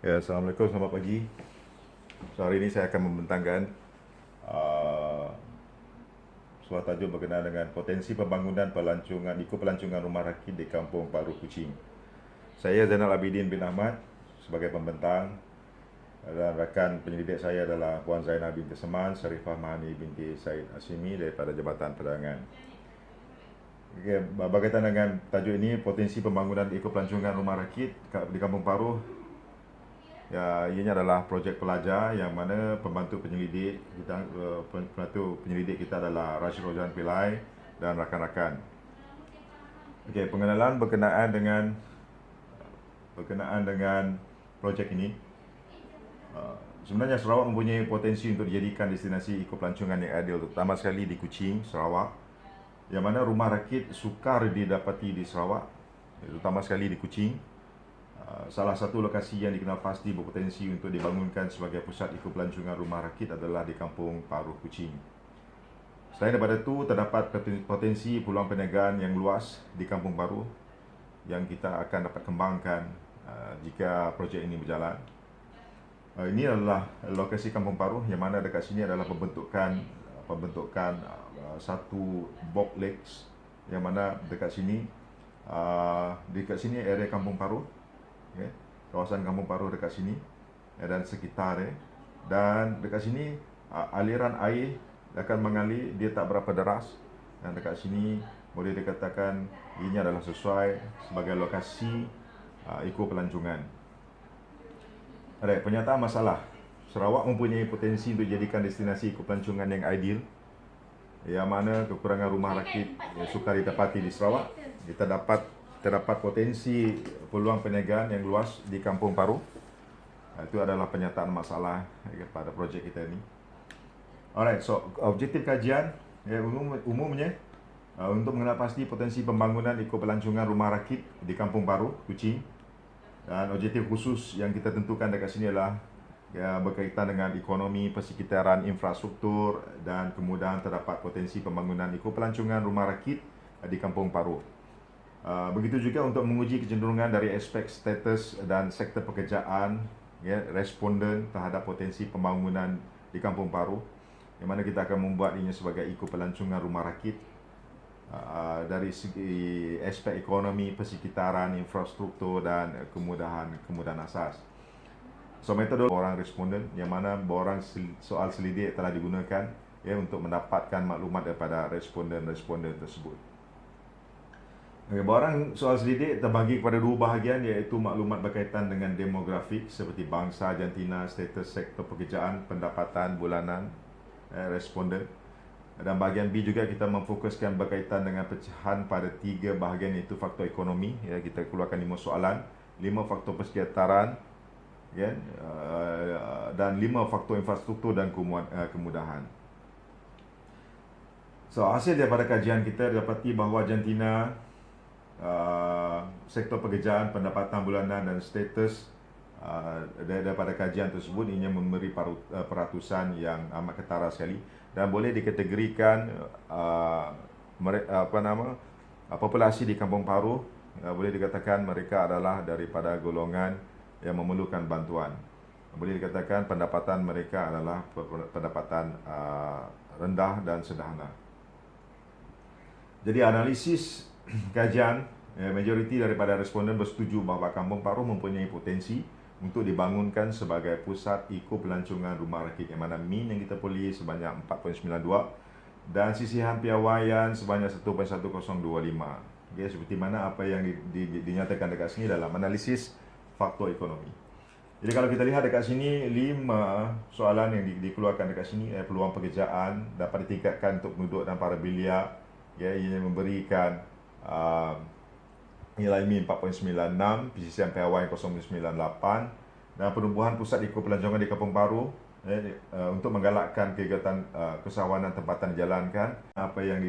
Ya, Assalamualaikum, selamat pagi. So, hari ini saya akan membentangkan uh, suatu tajuk berkenaan dengan potensi pembangunan pelancongan rumah rakit di Kampung Baru Kuching. Saya Zainal Abidin bin Ahmad sebagai pembentang, dan rakan penyelidik saya adalah Puan Zainal binti Seman, Sharifah Mahani binti Said Hashimi daripada Jabatan Perdagangan. Okay, berkaitan dengan tajuk ini, potensi pembangunan pelancongan rumah rakit di Kampung Paruh. Ya, ianya adalah projek pelajar yang mana pembantu penyelidik kita adalah Rashid Rozan Pillai dan rakan-rakan. Okey, pengenalan berkenaan dengan projek ini. Sebenarnya Sarawak mempunyai potensi untuk dijadikan destinasi pelancongan yang ideal, terutama sekali di Kuching, Sarawak, yang mana rumah rakit sukar didapati di Sarawak, terutama sekali di Kuching. Salah satu lokasi yang dikenal pasti berpotensi untuk dibangunkan sebagai pusat pelancongan rumah rakit adalah di Kampung Paruh Kuching. Selain daripada itu, terdapat potensi peluang perniagaan yang luas di Kampung Baru yang kita akan dapat kembangkan jika projek ini berjalan. Ini adalah lokasi Kampung Paruh yang mana dekat sini adalah pembentukan satu box yang mana dekat sini area Kampung Paruh, okay. Kawasan Kampung Paruh dekat sini dan sekitar, dan dekat sini aliran air akan mengalir, dia tak berapa deras, dan dekat sini boleh dikatakan ini adalah sesuai sebagai lokasi pelancongan. Alright, pernyataan masalah. Sarawak mempunyai potensi untuk dijadikan destinasi pelancongan yang ideal, yang mana kekurangan rumah rakit yang sukar didapati di Sarawak. Terdapat potensi peluang perniagaan yang luas di Kampung Paruh. Itu adalah pernyataan masalah pada projek kita ini. Alright, so objektif kajian umumnya untuk mengenal pasti potensi pembangunan pelancongan rumah rakit di Kampung Paruh, Kuching. Dan objektif khusus yang kita tentukan dekat sini adalah berkaitan dengan ekonomi, persekitaran, infrastruktur, dan kemudahan terdapat potensi pembangunan pelancongan rumah rakit di Kampung Paruh. Begitu juga untuk menguji kecenderungan dari aspek status dan sektor pekerjaan responden terhadap potensi pembangunan di Kampung Paruh, yang mana kita akan membuat ini sebagai pelancongan rumah rakit dari segi aspek ekonomi, persekitaran, infrastruktur, dan kemudahan asas. So, metode borang responden, yang mana borang soal selidik telah digunakan untuk mendapatkan maklumat daripada responden tersebut. Borang soal selidik terbagi kepada dua bahagian, iaitu maklumat berkaitan dengan demografik seperti bangsa, jantina, status sektor pekerjaan, pendapatan bulanan responden. Dan bahagian B juga kita memfokuskan berkaitan dengan pecahan pada 3 bahagian, iaitu faktor ekonomi, kita keluarkan 5 soalan, 5 faktor persekitaran, dan 5 faktor infrastruktur dan kemudahan. So, hasil daripada kajian kita dapati bahawa jantina, sektor pekerjaan, pendapatan bulanan dan status daripada kajian tersebut ini memberi peratusan yang amat ketara sekali, dan boleh dikategorikan populasi di Kampung Paruh boleh dikatakan mereka adalah daripada golongan yang memerlukan bantuan. Boleh dikatakan pendapatan mereka adalah pendapatan rendah dan sederhana. Jadi analisis kajian, majoriti daripada responden bersetuju bahawa Kampung Paruh mempunyai potensi untuk dibangunkan sebagai pusat pelancongan rumah rakit, yang mana min yang kita boleh sebanyak 4.92 dan sisihan piawaian sebanyak 1.1025. Okay, seperti mana apa yang dinyatakan dekat sini dalam analisis faktor ekonomi. Jadi kalau kita lihat dekat sini, 5 soalan yang dikeluarkan dekat sini, peluang pekerjaan dapat ditingkatkan untuk penduduk dan para belia, yang memberikan nilai min 4.96, PCCM piawai 0.98, dan penubuhan pusat pelancongan di Kampung Paruh untuk menggalakkan kegiatan kesawanan tempatan dijalankan. Apa yang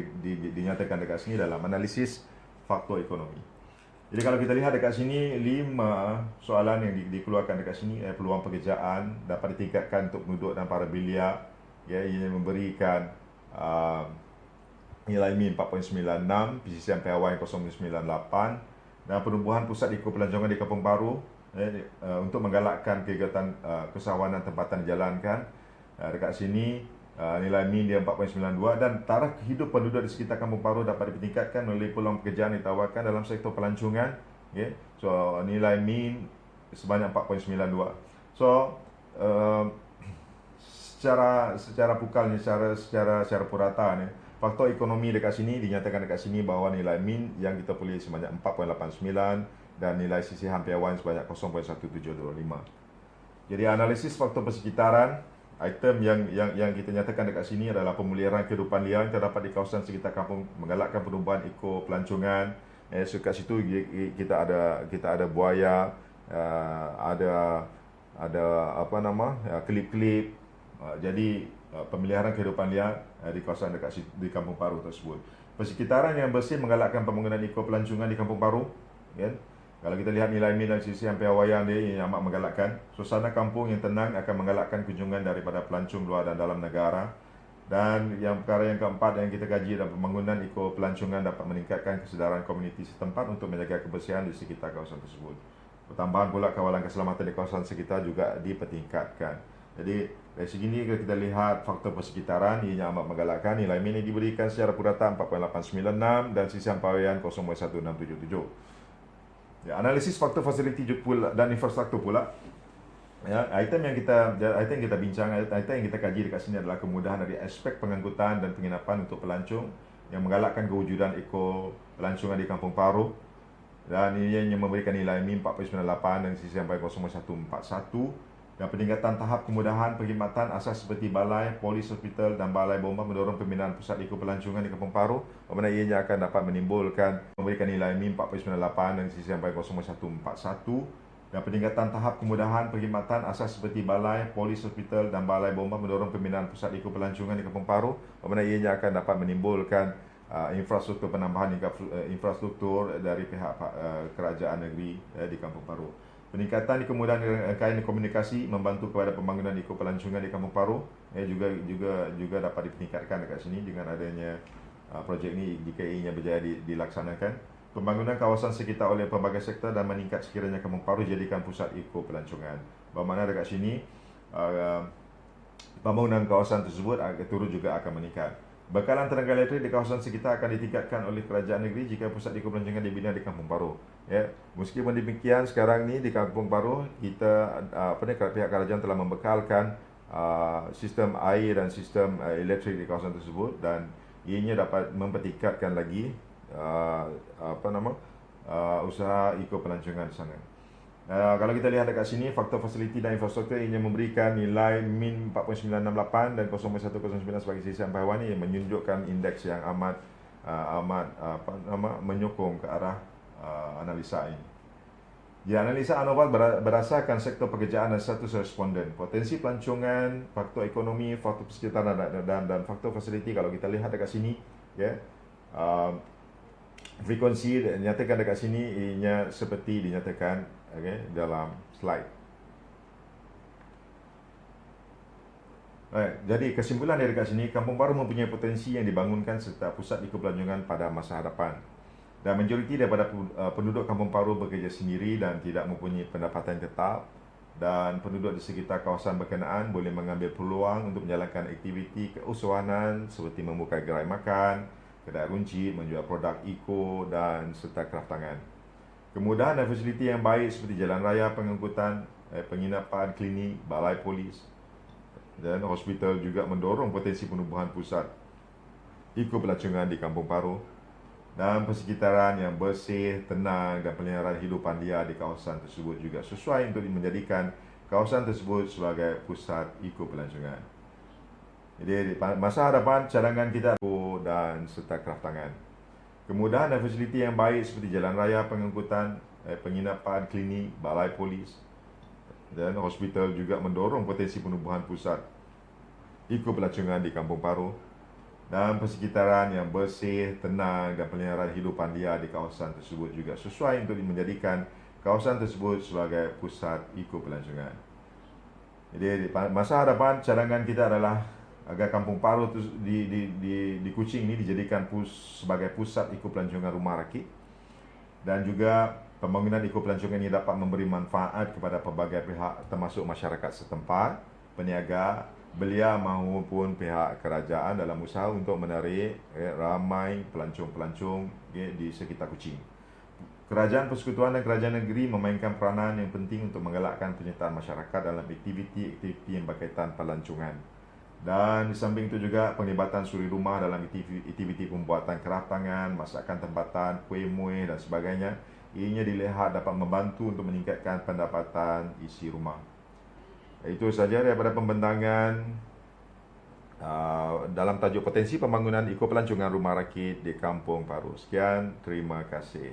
dinyatakan dekat sini dalam analisis faktor ekonomi. Jadi kalau kita lihat dekat sini, 5 soalan yang dikeluarkan dekat sini, peluang pekerjaan dapat ditingkatkan untuk penduduk dan para belia, yang memberikan nilai min 4.96, PCCM piawai 0.98, dan penubuhan pusat pelancongan di Kampung Paruh untuk menggalakkan kegiatan kesawanan tempatan dijalankan. Dekat sini nilai min dia 4.92 dan taraf hidup penduduk di sekitar Kampung Paru dapat ditingkatkan melalui peluang pekerjaan yang ditawarkan dalam sektor pelancongan. Okay. So nilai min sebanyak 4.92. So secara pukalnya, secara purata ni, faktor ekonomi dekat sini dinyatakan dekat sini bahawa nilai min yang kita boleh sebanyak 4.89 dan nilai sisihan piawaian sebanyak 0.1725. Jadi analisis faktor persekitaran, item yang kita nyatakan dekat sini adalah pemulihan kehidupan liar yang terdapat di kawasan sekitar kampung, menggalakkan perubahan eko pelancongan. So kat situ kita ada buaya, ada klip-klip. Jadi pemeliharaan kehidupan liar di kawasan di Kampung Paru tersebut. Persekitaran yang bersih menggalakkan pembangunan eko pelancongan di Kampung Paru, kan? Kalau kita lihat nilai min dan sisihan piawaian dia yang amat menggalakkan. Suasana kampung yang tenang akan menggalakkan kunjungan daripada pelancong luar dan dalam negara. Dan perkara yang keempat yang kita kaji adalah pembangunan eko pelancongan dapat meningkatkan kesedaran komuniti setempat untuk menjaga kebersihan di sekitar kawasan tersebut. Pertambahan pula kawalan keselamatan di kawasan sekitar juga dipertingkatkan. Jadi dari segi ini kita lihat faktor persekitaran ia amat menggalakkan. Nilai min yang diberikan secara purata 4.896 dan sisihan piawaian 0.1677. Ya, analisis faktor fasiliti dan infrastruktur pula. Ya, item yang kita bincang, item yang kita kaji dekat sini adalah kemudahan dari aspek pengangkutan dan penginapan untuk pelancong yang menggalakkan kewujudan eko pelancongan di Kampung Paru. Dan ini yang memberikan nilai min 4.98 dan sisihan piawaian 0.141. Dan peningkatan tahap kemudahan perkhidmatan asas seperti balai, polis, hospital dan balai bomba mendorong pembinaan pusat eko pelancongan di Kampung Paru, bermakna ianya akan dapat memberikan nilai min 4.98 dan sisihan piawaian 0.141. Dan peningkatan tahap kemudahan perkhidmatan asas seperti balai, polis, hospital dan balai bomba mendorong pembinaan pusat eko pelancongan di Kampung Paru, bermakna ianya akan dapat menimbulkan infrastruktur penambahan infrastruktur dari pihak kerajaan negeri di Kampung Paru. Peningkatan kemudahan rangkaian komunikasi membantu kepada pembangunan eko pelancongan di Kampung Paru juga dapat ditingkatkan dekat sini dengan adanya projek ini jika ianya berjaya dilaksanakan. Pembangunan kawasan sekitar oleh pelbagai sektor dan meningkat sekiranya Kampung Paru jadikan pusat eko pelancongan. Bermakna dekat sini pembangunan kawasan tersebut turut juga akan meningkat. Bekalan tenaga elektrik di kawasan sekitar akan ditingkatkan oleh kerajaan negeri jika pusat eko pelancongan dibina di Kampung Paru. Ya, meskipun demikian sekarang ni di Kampung Paru kita pihak kerajaan telah membekalkan sistem air dan sistem elektrik di kawasan tersebut dan ianya dapat mempertingkatkan lagi usaha eko pelancongan di sana. Kalau kita lihat dekat sini, faktor fasiliti dan infrastruktur ini memberikan nilai min 4.968 dan 0.109 sebagai sisihan piawaian yang menunjukkan indeks yang amat menyokong ke arah analisa ini. Di analisa ANOVAL berdasarkan sektor pekerjaan dan status responden, potensi pelancongan, faktor ekonomi, faktor persekitaran dan faktor fasiliti. Kalau kita lihat dekat sini, ya, frekuensi dinyatakan dekat sini ianya seperti dinyatakan dalam slide. Jadi kesimpulan dari dekat sini, Kampung Paru mempunyai potensi yang dibangunkan serta pusat eko pelancongan pada masa hadapan. Dan majoriti daripada penduduk Kampung Paru bekerja sendiri dan tidak mempunyai pendapatan tetap, dan penduduk di sekitar kawasan berkenaan boleh mengambil peluang untuk menjalankan aktiviti keusahawanan seperti membuka gerai makan, kedai runcit, menjual produk eko dan serta kraftangan. Kemudahan dan fasiliti yang baik seperti jalan raya, pengangkutan, penginapan, klinik, balai polis dan hospital juga mendorong potensi penubuhan pusat eko pelancongan di Kampung Paru dan persekitaran yang bersih, tenang dan peliharaan hidupan liar di kawasan tersebut juga sesuai untuk menjadikan kawasan tersebut sebagai pusat eko pelancongan. Jadi masa hadapan cadangan kita dan serta kraftangan. Kemudahan dan fasiliti yang baik seperti jalan raya, pengangkutan, penginapan, klinik, balai polis dan hospital juga mendorong potensi penubuhan pusat eko pelancongan di Kampung Paru dan persekitaran yang bersih, tenang dan peliharaan hidupan liar di kawasan tersebut juga sesuai untuk menjadikan kawasan tersebut sebagai pusat eko pelancongan. Jadi masa hadapan cadangan kita adalah agar Kampung Paru di Kuching ini dijadikan sebagai pusat eko pelancongan rumah rakit dan juga Pembangunan ekopelancongan ini dapat memberi manfaat kepada pelbagai pihak termasuk masyarakat setempat, peniaga, belia maupun pihak kerajaan dalam usaha untuk menarik ramai pelancong-pelancong di sekitar Kuching. Kerajaan Persekutuan dan Kerajaan Negeri memainkan peranan yang penting untuk menggalakkan penyertaan masyarakat dalam aktiviti-aktiviti yang berkaitan pelancongan. Dan di samping itu juga penglibatan suri rumah dalam aktiviti pembuatan keratangan, masakan tempatan, kuih muih dan sebagainya. Ianya dilihat dapat membantu untuk meningkatkan pendapatan isi rumah. Itu saja daripada pembentangan dalam tajuk potensi pembangunan ekopelancongan rumah rakit di Kampung Paru. Sekian, terima kasih.